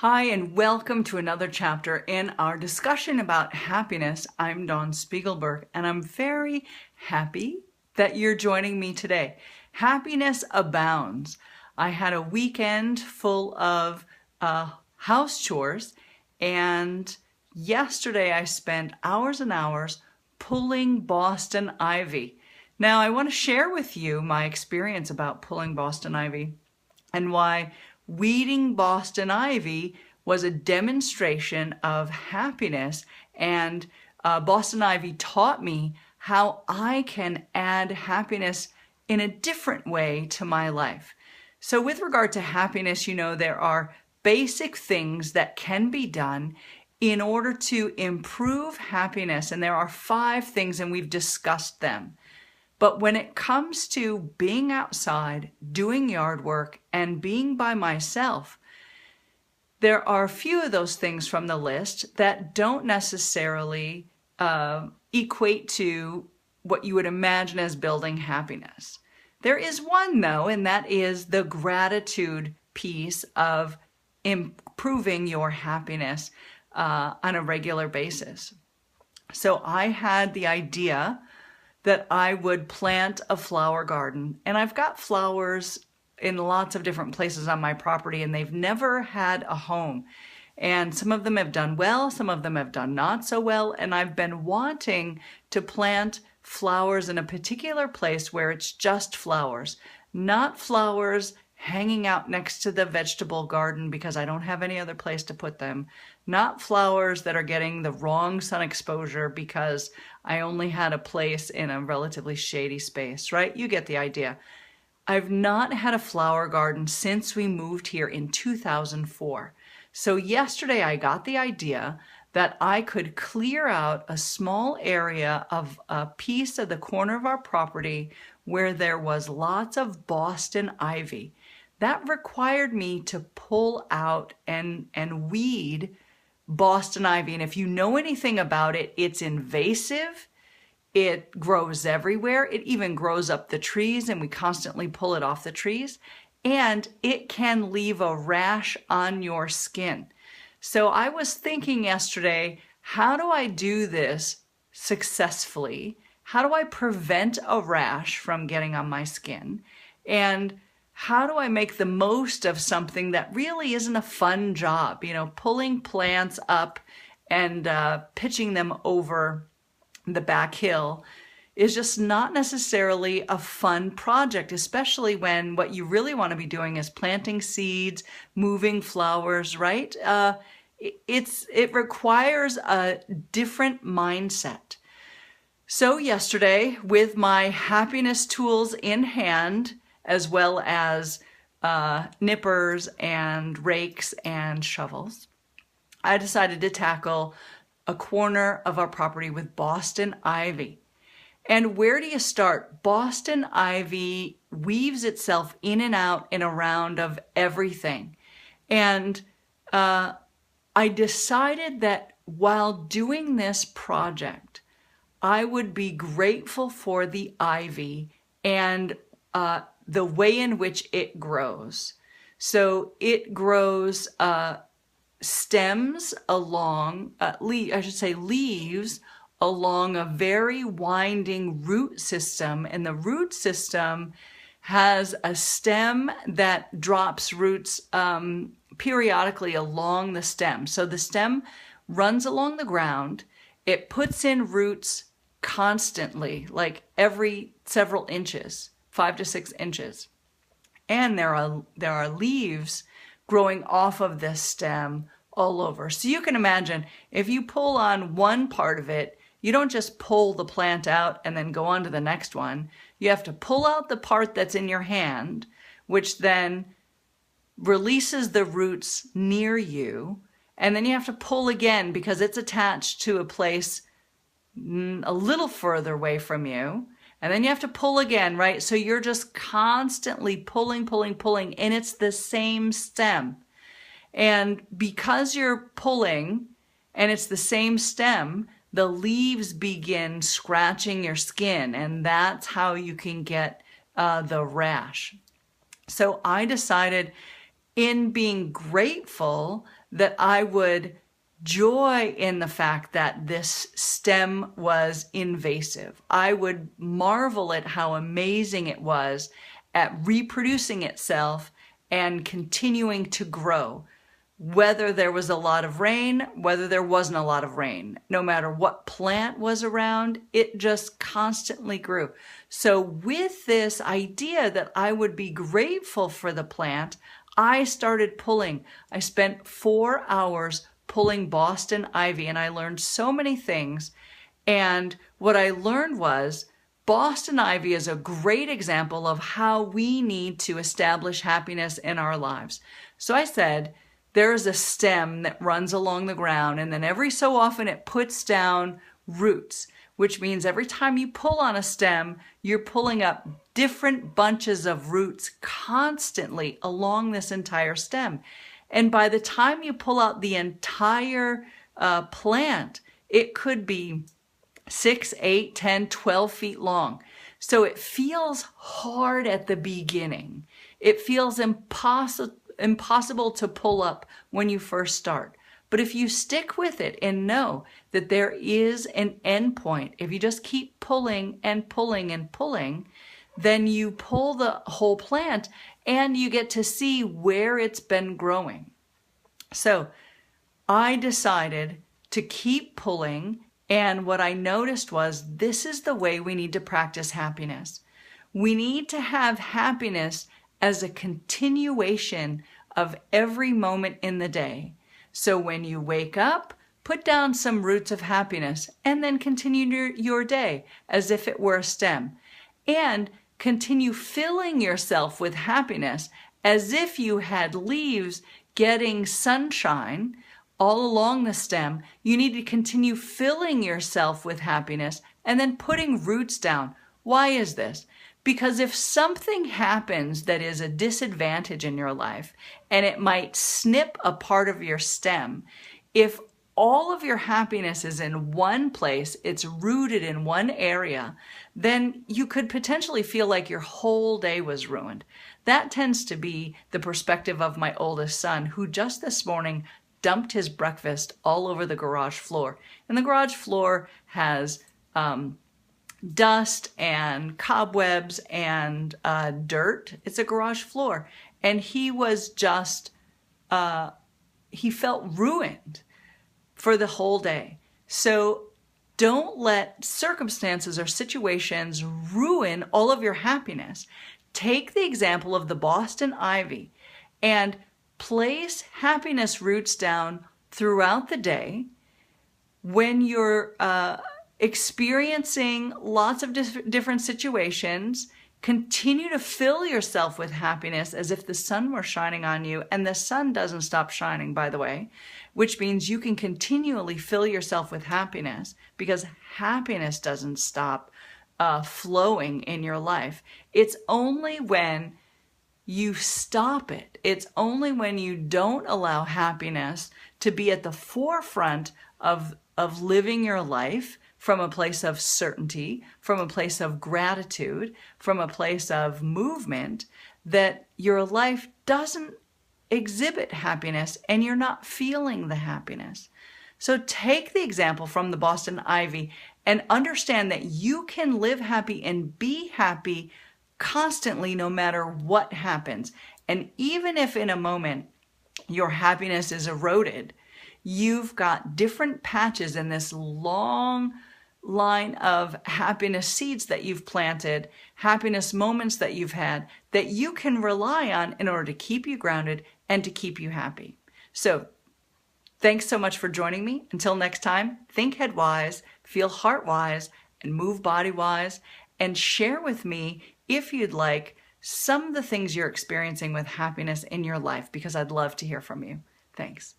Hi, and welcome to another chapter in our discussion about happiness. I'm Dawn Spiegelberg, and I'm very happy that you're joining me today. Happiness abounds. I had a weekend full of house chores, and yesterday I spent hours and hours pulling Boston ivy. Now, I want to share with you my experience about pulling Boston ivy and why weeding Boston ivy was a demonstration of happiness. And Boston ivy taught me how I can add happiness in a different way to my life. So with regard to happiness, there are basic things that can be done in order to improve happiness. And there are 5 things, and we've discussed them. But when it comes to being outside, doing yard work, and being by myself, there are a few of those things from the list that don't necessarily equate to what you would imagine as building happiness. There is one, though, and that is the gratitude piece of improving your happiness on a regular basis. So I had the idea that I would plant a flower garden. And I've got flowers in lots of different places on my property, and they've never had a home. And some of them have done well, some of them have done not so well. And I've been wanting to plant flowers in a particular place where it's just flowers, not flowers hanging out next to the vegetable garden because I don't have any other place to put them, not flowers that are getting the wrong sun exposure because I only had a place in a relatively shady space, right? You get the idea. I've not had a flower garden since we moved here in 2004. So yesterday I got the idea that I could clear out a small area of a piece of the corner of our property where there was lots of Boston ivy. That required me to pull out and weed Boston ivy. And if you know anything about it, it's invasive. It grows everywhere. It even grows up the trees, and we constantly pull it off the trees. And it can leave a rash on your skin. So I was thinking yesterday, how do I do this successfully? How do I prevent a rash from getting on my skin? And how do I make the most of something that really isn't a fun job? Pulling plants up and pitching them over the back hill is just not necessarily a fun project, especially when what you really want to be doing is planting seeds, moving flowers, right? It requires a different mindset. So yesterday, with my happiness tools in hand, as well as nippers and rakes and shovels, I decided to tackle a corner of our property with Boston ivy. And where do you start? Boston ivy weaves itself in and out and around of everything. And I decided that while doing this project, I would be grateful for the ivy and the way in which it grows. So it grows stems along, leaves along a very winding root system. And the root system has a stem that drops roots periodically along the stem. So the stem runs along the ground. It puts in roots constantly, like every several inches, 5 to 6 inches. And there are leaves growing off of this stem all over. So you can imagine if you pull on one part of it, you don't just pull the plant out and then go on to the next one. You have to pull out the part that's in your hand, which then releases the roots near you. And then you have to pull again because it's attached to a place a little further away from you. And then you have to pull again, right? So you're just constantly pulling, and it's the same stem. And because you're pulling and it's the same stem, the leaves begin scratching your skin, and that's how you can get the rash. So I decided in being grateful that I would joy in the fact that this stem was invasive. I would marvel at how amazing it was at reproducing itself and continuing to grow. Whether there was a lot of rain, whether there wasn't a lot of rain, no matter what plant was around, it just constantly grew. So with this idea that I would be grateful for the plant, I started pulling. I spent 4 hours pulling Boston ivy, and I learned so many things. And what I learned was Boston ivy is a great example of how we need to establish happiness in our lives. So I said, there is a stem that runs along the ground, and then every so often it puts down roots, which means every time you pull on a stem, you're pulling up different bunches of roots constantly along this entire stem. And by the time you pull out the entire plant, it could be 6, 8, 10, 12 feet long. So it feels hard at the beginning. It feels impossible to pull up when you first start. But if you stick with it and know that there is an end point, if you just keep pulling and pulling and pulling, then you pull the whole plant and you get to see where it's been growing. So I decided to keep pulling, and what I noticed was this is the way we need to practice happiness. We need to have happiness as a continuation of every moment in the day. So when you wake up, put down some roots of happiness and then continue your day as if it were a stem. And continue filling yourself with happiness as if you had leaves getting sunshine all along the stem. You need to continue filling yourself with happiness and then putting roots down. Why is this? Because if something happens that is a disadvantage in your life, and it might snip a part of your stem, if all of your happiness is in one place, it's rooted in one area, then you could potentially feel like your whole day was ruined. That tends to be the perspective of my oldest son, who just this morning dumped his breakfast all over the garage floor. And the garage floor has dust and cobwebs and dirt. It's a garage floor. And he was just, he felt ruined for the whole day. So don't let circumstances or situations ruin all of your happiness. Take the example of the Boston ivy and place happiness roots down throughout the day. When you're experiencing lots of different situations, continue to fill yourself with happiness as if the sun were shining on you. And the sun doesn't stop shining, by the way, which means you can continually fill yourself with happiness, because happiness doesn't stop flowing in your life. It's only when you stop it. It's only when you don't allow happiness to be at the forefront of living your life from a place of certainty, from a place of gratitude, from a place of movement, that your life doesn't exhibit happiness and you're not feeling the happiness. So take the example from the Boston ivy and understand that you can live happy and be happy constantly no matter what happens. And even if in a moment your happiness is eroded, you've got different patches in this long line of happiness seeds that you've planted, happiness moments that you've had, that you can rely on in order to keep you grounded and to keep you happy. So thanks so much for joining me. Until next time, think head wise, feel heart wise, and move body wise, and share with me if you'd like some of the things you're experiencing with happiness in your life, because I'd love to hear from you. Thanks.